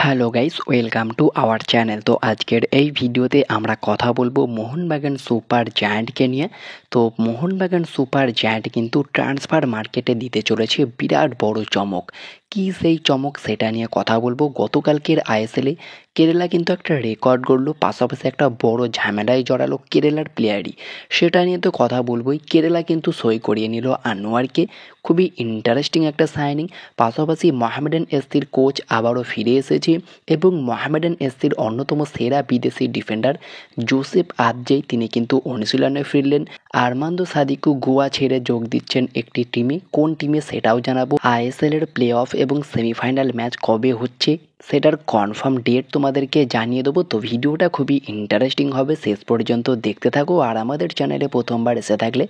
Hello guys, welcome to our channel. তো আজকের এই ভিডিওতে আমরা কথা বলবো মোহনবাগান সুপার জায়ান্টকে নিয়ে। তো মোহনবাগান সুপার জায়ান্ট কিন্তু ট্রান্সফার মার্কেটে দিতে চলেছে বিরাট বড় চমক। কী সেই চমক সেটা নিয়ে কথা বলবো। গতকালকের আইএসএলে কেরালা কিন্তু একটা রেকর্ড গড়লো, পাশাপাশি একটা বড় ঝামেলায় জড়ালো কেরালার প্লেয়ারই। সেটা নিয়ে তো কথা বলবোই। কেরালা কিন্তু সই করিয়ে নিল আনোয়ারকে, খুবই ইন্টারেস্টিং একটা সাইনিং। পাশাপাশি মোহামেডান এসসির কোচ আবারও ফিরে এসেছে এবং মোহামেডান এসসির অন্যতম সেরা বিদেশি ডিফেন্ডার জোসেফ আদজেই তিনি কিন্তু অনুশীলনে ফিরলেন। আর্মান্দো সাদিকু গোয়া ছেড়ে যোগ দিচ্ছেন একটি টিমে। কোন টিমে সেটাও জানাবো। আইএসএলের প্লে অফ এবং সেমিফাইনাল ম্যাচ কবে হচ্ছে সেটার কনফার্ম ডেট তোমাদেরকে জানিয়ে দেবো। তো ভিডিওটা খুবই ইন্টারেস্টিং হবে, শেষ পর্যন্ত দেখতে থাকো। আর আমাদের চ্যানেলে প্রথমবার এসে থাকলে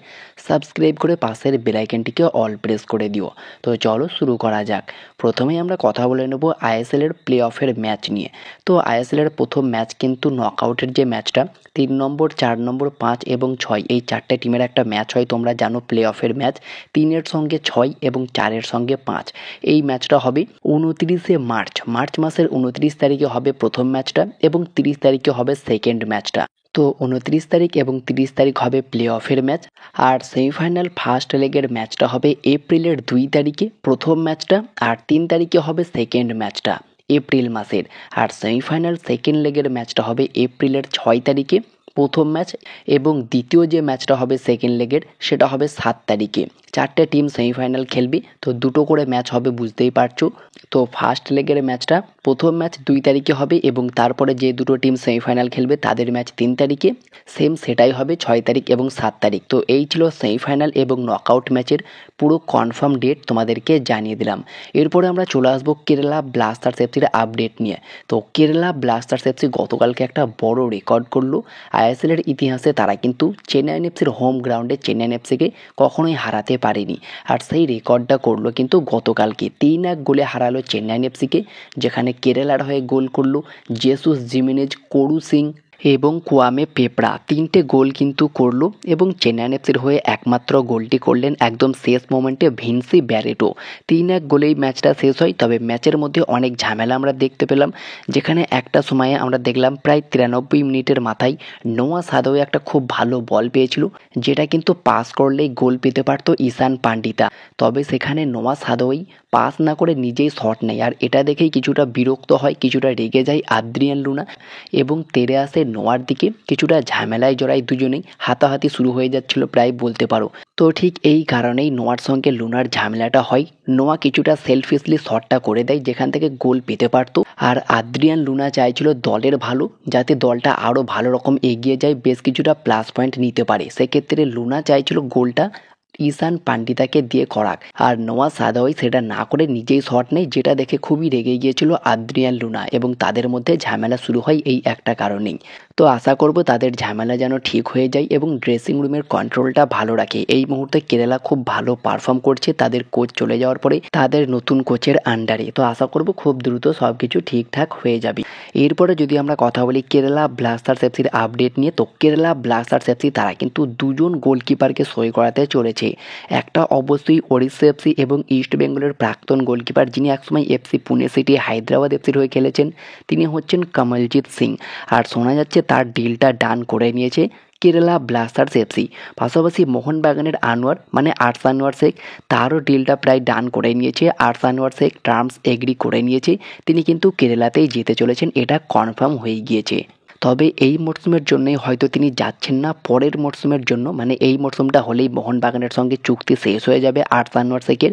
সাবস্ক্রাইব করে পাশের বেল আইকনটিকে অল প্রেস করে দিও। তো চলো শুরু করা যাক। প্রথমেই আমরা কথা বলে নেব আইএসএলের প্লে অফের ম্যাচ নিয়ে। তো আইএসএলের প্রথম ম্যাচ কিন্তু নকআউটের যে ম্যাচটা 3 নম্বর, 4 নম্বর, 5 এবং 6 এই 4টে টিমের একটা ম্যাচ হয়। তোমরা জানো প্লে অফের ম্যাচ 3-এর সঙ্গে 6 এবং 4-এর সঙ্গে 5। এই ম্যাচটা হবে 29শে মার্চ মাসের 29 তারিখে হবে প্রথম ম্যাচটা এবং 30 তারিখে হবে সেকেন্ড ম্যাচটা। তো 29 তারিখ এবং 30 তারিখ হবে প্লে অফের ম্যাচ। আর সেমিফাইনাল ফার্স্ট লেগের ম্যাচটা হবে এপ্রিলের 2 তারিখে প্রথম ম্যাচটা, আর 3 তারিখে হবে সেকেন্ড ম্যাচটা এপ্রিল মাসের। আর সেমিফাইনাল সেকেন্ড লেগের ম্যাচটা হবে এপ্রিলের 6 তারিখে প্রথম ম্যাচ, এবং দ্বিতীয় যে ম্যাচটা হবে সেকেন্ড লেগের সেটা হবে 7 তারিখে। 4টে টিম সেমিফাইনাল খেলবে, তো দুটো করে ম্যাচ হবে, বুঝতেই পারছো। তো ফার্স্ট লেগের ম্যাচটা প্রথম ম্যাচ 2 তারিখে হবে এবং তারপরে যে দুটো টিম সেমিফাইনাল খেলবে তাদের ম্যাচ 3 তারিখে। সেম সেটাই হবে 6 তারিখ এবং 7 তারিখ। তো এই ছিল সেমিফাইনাল এবং নকআউট ম্যাচের পুরো কনফার্ম ডেট তোমাদেরকে জানিয়ে দিলাম। এরপরে আমরা চলে আসবো কেরালা ব্লাস্টার্স এফসির আপডেট নিয়ে। তো কেরালা ব্লাস্টার্স এফসি গতকালকে একটা বড় রেকর্ড করলো আইএসএলের ইতিহাসে। তারা কিন্তু চেন্নাইন এফসির হোম গ্রাউন্ডে চেন্নাইন এফসিকে কখনোই হারাতে পারেনি, আর সেই রেকর্ডটা করলো কিন্তু গতকালকে। 3-1 গোলে হারালো চেন্নাইন এফসিকে, যেখানে কেরালার হয়ে গোল করলো জেসুস জিমেনেজ, করু সিং এবং কোয়ামে পেপড়া। 3টে গোল কিন্তু করলো এবং চেন্নাইন এফসির হয়ে একমাত্র গোলটি করলেন একদম শেষ মোমেন্টে ভিনসি ব্যারেটো। 3-1 গোলেই ম্যাচটা শেষ হয়। তবে ম্যাচের মধ্যে অনেক ঝামেলা আমরা দেখতে পেলাম, যেখানে একটা সময়ে আমরা দেখলাম প্রায় 93 মিনিটের মাথায় নোয়া সাদোয়ে একটা খুব ভালো বল পেয়েছিল, যেটা কিন্তু পাস করলেই গোল পেতে পারতো ঈশান পান্ডিতা। তবে সেখানে নোয়া সাদোই পাস না করে নিজেই শট নেয়, আর এটা দেখেই কিছুটা বিরক্ত হয়, কিছুটা রেগে যায় আদ্রিয়ান লুনা এবং তেড়ে আসে নোয়ার দিকে। কিছুটা ঝামেলায় জড়ায় দুজনেই, হাতাহাতি শুরু হয়ে যাচ্ছিল প্রায় বলতে পারো। তো ঠিক এই কারণেই নোয়ার সঙ্গে লুনার ঝামেলাটা হয়। নোয়া কিছুটা সেলফিশলি শটটা করে দেয় যেখান থেকে গোল পেতে পারতো, আর আদ্রিয়ান লুনা চাইছিল দলের ভালো, যাতে দলটা আরও ভালো রকম এগিয়ে যায়, বেশ কিছুটা প্লাস পয়েন্ট নিতে পারে। সেক্ষেত্রে লুনা চাইছিল গোলটা ঈশান পান্ডিতাকে দিয়ে করাক, আর নোয়া সাদাওয়াই সেটা না করে নিজেই শট নেয়, যেটা দেখে খুবই রেগে গিয়েছিল আদ্রিয়ান লুনা এবং তাদের মধ্যে ঝামেলা শুরু হয় এই একটা কারণেই। তো আশা করব তাদের ঝামেলা যেন ঠিক হয়ে যায় এবং ড্রেসিং রুমের কন্ট্রোলটা ভালো রাখে। এই মুহূর্তে কেরালা খুব ভালো পারফর্ম করছে তাদের কোচ চলে যাওয়ার পরে তাদের নতুন কোচের আন্ডারে। তো আশা করব খুব দ্রুত সব কিছু ঠিকঠাক হয়ে যাবে। এরপরে যদি আমরা কথা বলি কেরালা ব্লাস্টার্স এফসির আপডেট নিয়ে, তো কেরালা ব্লাস্টার্স এফসি তারা কিন্তু দুজন গোলকিপারকে সই করাতে চলেছে। একটা অবশ্যই ওড়িশা এফসি এবং ইস্ট বেঙ্গলের প্রাক্তন গোলকিপার, যিনি একসময় এফসি পুনে সিটি, হায়দ্রাবাদ এফসির হয়ে খেলেছেন, তিনি হচ্ছেন কমলজিৎ সিং। আর শোনা যাচ্ছে তার ডিলটা ডান করে নিয়েছে কেরালা ব্লাস্টার্স এফসি। পাশাপাশি মোহনবাগানের আনোয়ার মানে আর্টস আনোয়ার শেখ, তারও ডিলটা প্রায় ডান করে নিয়েছে। আর্টস আনোয়ার শেখ টার্মস এগ্রি করে নিয়েছে, তিনি কিন্তু কেরালাতেই যেতে চলেছেন, এটা কনফার্ম হয়ে গিয়েছে। তবে এই মরশুমের জন্যই হয়তো তিনি যাচ্ছেন না, পরের মরশুমের জন্য, মানে এই মরশুমটা হলেই মোহনবাগানের সঙ্গে চুক্তি শেষ হয়ে যাবে আর্টস আনোয়ার শেখের।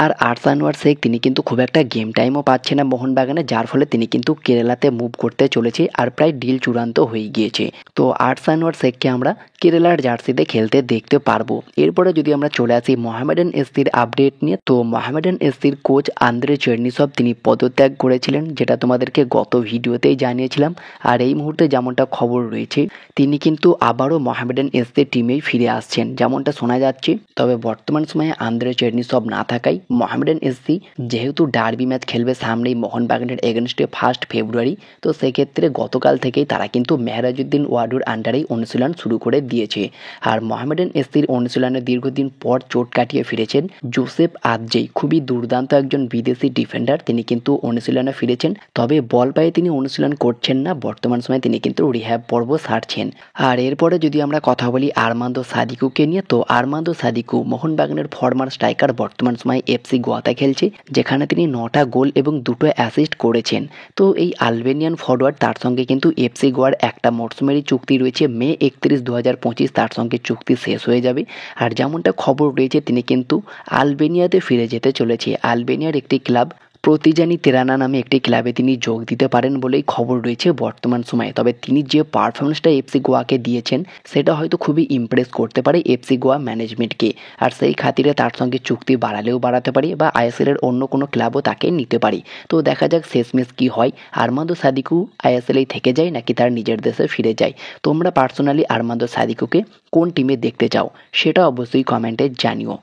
আর আর্টস আনোয়ার শেখ তিনি কিন্তু খুব একটা গেম টাইমও পাচ্ছে না মোহনবাগানে, যার ফলে তিনি কিন্তু কেরালাতে মুভ করতে চলেছে, আর প্রায় ডিল চূড়ান্ত হয়ে গিয়েছে। তো আর্টস আনোয়ার শেখকে আমরা কেরালার জার্সিতে খেলতে দেখতে পারবো। এরপরে যদি আমরা চলে আসি মোহামেডান এসসির আপডেট নিয়ে, তো মোহামেডান এসসির কোচ আন্দ্রে চেরনিসভ তিনি পদত্যাগ করেছিলেন, যেটা তোমাদেরকে গত ভিডিওতেই জানিয়েছিলাম। আর এই মুহূর্তে যেমনটা খবর রয়েছে তিনি কিন্তু আবারও মোহামেডান এসসি টিমেই ফিরে আসছেন যেমনটা শোনা যাচ্ছে। তবে বর্তমান সময়ে আন্দ্রে চেরনিসভ না থাকায় মোহামেডান এসসি যেহেতু ডার্বি ম্যাচ খেলবে সামনেই মোহনবাগানের এগেনস্টে 1 ফেব্রুয়ারি, তো সেক্ষেত্রে গতকাল থেকেই তারা কিন্তু মেহরাজউদ্দিন ওয়াডুর আন্ডারেই অনুশীলন শুরু করে দিয়েছে। আর মোহামেডান এসসির অনুশীলনে দীর্ঘদিন পর চোট কাটিয়ে ফিরেছেন জোসেফ আদজেই, খুবই দুর্দান্ত একজন বিদেশি ডিফেন্ডার, তিনি কিন্তু অনুশীলনে ফিরেছেন। তবে বল পায়ে তিনি অনুশীলন করছেন না, বর্তমান সময়ে তিনি কিন্তু রিহ্যাব পর্ব সারছেন। আর এরপরে যদি আমরা কথা বলি আর্মান্দো সাদিকুকে নিয়ে, তো আর্মান্দো সাদিকু মোহনবাগানের ফরমার স্ট্রাইকার, বর্তমান সময়ে এফসি গোয়াতে খেলছে যেখানে তিনি 9টা গোল এবং 2টো অ্যাসিস্ট করেছেন। তো এই আলবেনিয়ান ফরওয়ার্ড, তার সঙ্গে কিন্তু এফসি গোয়ার একটা মরশুমেরই চুক্তি রয়েছে, মে 31, 2025 তার সঙ্গে চুক্তি শেষ হয়ে যাবে। আর যেমনটা খবর রয়েছে তিনি কিন্তু আলবেনিয়াতে ফিরে যেতে চলেছে। আলবেনিয়ার একটি ক্লাব প্রতিজানি তেরানা নামে একটি ক্লাবে তিনি যোগ দিতে পারেন বলেই খবর রয়েছে বর্তমান সময়ে। তবে তিনি যে পারফরমেন্সটা এফসি গোয়াকে দিয়েছেন সেটা হয়তো খুবই ইমপ্রেস করতে পারে এফসি গোয়া ম্যানেজমেন্টকে, আর সেই খাতিরে তার সঙ্গে চুক্তি বাড়ালেও বাড়াতে পারে বা আইএসএলের অন্য কোনো ক্লাবও তাকে নিতে পারে। তো দেখা যাক শেষমেশ কী হয়, আর্মান্দো সাদিকু আইএসএলেই থেকে যায় নাকি তার নিজের দেশে ফিরে যায়। তোমরা পার্সোনালি আর্মান্দো সাদিকুকে কোন টিমে দেখতে চাও সেটা অবশ্যই কমেন্টে জানিও।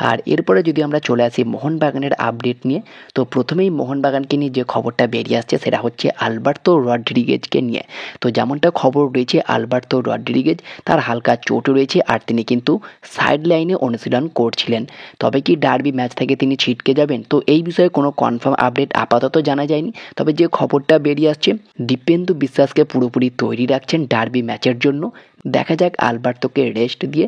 আর এরপরে যদি আমরা চলে আসি মোহনবাগানের আপডেট নিয়ে, তো প্রথমেই মোহনবাগানকে নিয়ে যে খবরটা বেরিয়ে আসছে সেটা হচ্ছে আলবার্তো রড্রিগেজকে নিয়ে। তো যেমনটা খবর রয়েছে আলবার্তো রড্রিগেজ তার হালকা চোট রয়েছে আর তিনি কিন্তু সাইড লাইনে অনুশীলন করছিলেন। তবে কি ডার্বি ম্যাচ থেকে তিনি ছিটকে যাবেন, তো এই বিষয়ে কোনো কনফার্ম আপডেট আপাতত জানা যায়নি। তবে যে খবরটা বেরিয়ে আসছে দীপেন্দু বিশ্বাসকে পুরোপুরি তৈরি রাখছেন ডার্বি ম্যাচের জন্য। দেখা যাক আলবার্তোকে রেস্ট দিয়ে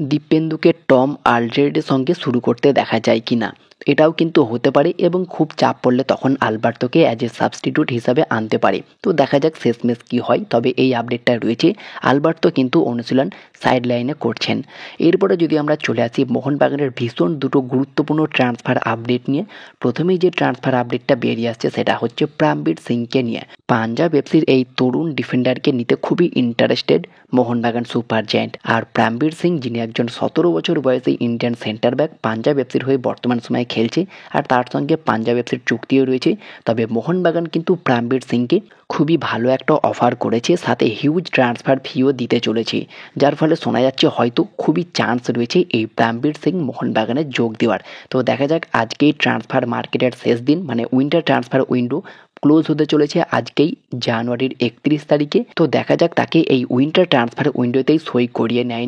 দীপেন্দুকে টম আলড্রেডের সঙ্গে শুরু করতে দেখা যায় কিনা, এটাও কিন্তু হতে পারে এবং খুব চাপ পড়লে তখন আলবার্তোকে অ্যাজ এ সাবস্টিটিউট হিসাবে আনতে পারে। তো দেখা যাক শেষমেশ কী হয়। তবে এই আপডেটটা রয়েছে আলবার্তো কিন্তু অনুশীলন সাইড লাইনে করছেন। এরপরে যদি আমরা চলে আসি মোহনবাগানের ভীষণ দুটো গুরুত্বপূর্ণ ট্রান্সফার আপডেট নিয়ে, প্রথমেই যে ট্রান্সফার আপডেটটা বেরিয়ে আসছে সেটা হচ্ছে প্রামবীর সিংকে নিয়ে। পাঞ্জাব এফসির এই তরুণ ডিফেন্ডারকে নিতে খুবই ইন্টারেস্টেড মোহনবাগান সুপার জায়ান্ট। আর প্রামবীর সিং যিনি একজন 17 বছর বয়সী ইন্ডিয়ান সেন্টার ব্যাক, পাঞ্জাব এফসির হয়ে বর্তমান সময়ে খেলছে আর তার সঙ্গে পাঞ্জাব এফসির চুক্তিও রয়েছে। তবে মোহনবাগান কিন্তু প্রামবীর সিংকে খুবই ভালো একটা অফার করেছে, সাথে হিউজ ট্রান্সফার ফিও দিতে চলেছে, যার ফলে শোনা যাচ্ছে হয়তো খুবই চান্স রয়েছে এই প্রামবীর সিং মোহনবাগানে যোগ দেওয়ার। তো দেখা যাক, আজকেই ট্রান্সফার মার্কেটের শেষ দিন, মানে উইন্টার ট্রান্সফার উইন্ডো ক্লোজ হতে চলেছে আজকেই জানুয়ারির 31 তারিখে। তো দেখা যাক তাকে এই উইন্টার ট্রান্সফার উইন্ডোতেই সই করিয়ে নেয়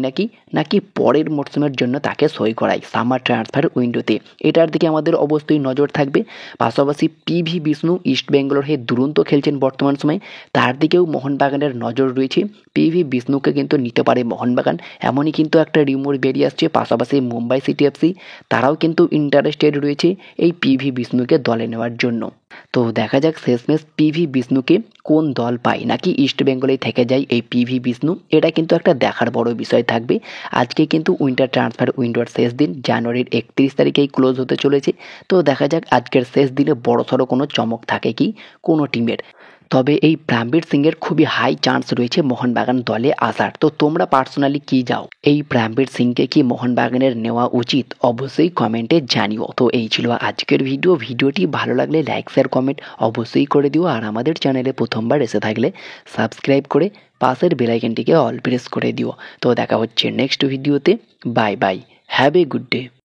নাকি পরের মরশুমের জন্য তাকে সই করায় সামার ট্রান্সফার উইন্ডোতে, এটার দিকে আমাদের অবশ্যই নজর থাকবে। পাশাপাশি পিভি বিষ্ণু ইস্ট বেঙ্গলের হয়ে দুরন্ত খেলছেন বর্তমান সময়ে, তার দিকেও মোহনবাগানের নজর রয়েছে। পিভি বিষ্ণুকে কিন্তু নিতে পারে মোহনবাগান, এমনই কিন্তু একটা রিউমার বেরিয়ে আসছে। পাশাপাশি মুম্বাই সিটি এফসি তারাও কিন্তু ইন্টারেস্টেড রয়েছে এই পিভি বিষ্ণুকে দলে নেওয়ার জন্য। তো দেখা যাক শেষমেশ পিভি বিষ্ণুকে কোন দল পায়, নাকি ইস্ট বেঙ্গলেই থেকে যায় এই পিভি বিষ্ণু, এটা কিন্তু একটা দেখার বড় বিষয় থাকবে। আজকে কিন্তু উইন্টার ট্রান্সফার উইন্ডোর শেষ দিন, জানুয়ারির 31 তারিখেই ক্লোজ হতে চলেছে। তো দেখা যাক আজকের শেষ দিনে বড়সড় কোনো চমক থাকে কি কোনো টিমের। তবে এই প্রামবীর সিংয়ের খুবই হাই চান্স রয়েছে মোহনবাগান দলে আসার। তো তোমরা পার্সোনালি কি যাও, এই প্রামবীর সিংকে কি মোহনবাগানের নেওয়া উচিত, অবশ্যই কমেন্টে জানিও। তো এই ছিল আজকের ভিডিওটি ভালো লাগলে লাইক শেয়ার কমেন্ট অবশ্যই করে দিও। আর আমাদের চ্যানেলে প্রথমবার এসে থাকলে সাবস্ক্রাইব করে পাশের বেল আইকনটিকে অল প্রেস করে দিও। তো দেখা হচ্ছে নেক্সট ভিডিওতে। Bye bye, have a good day.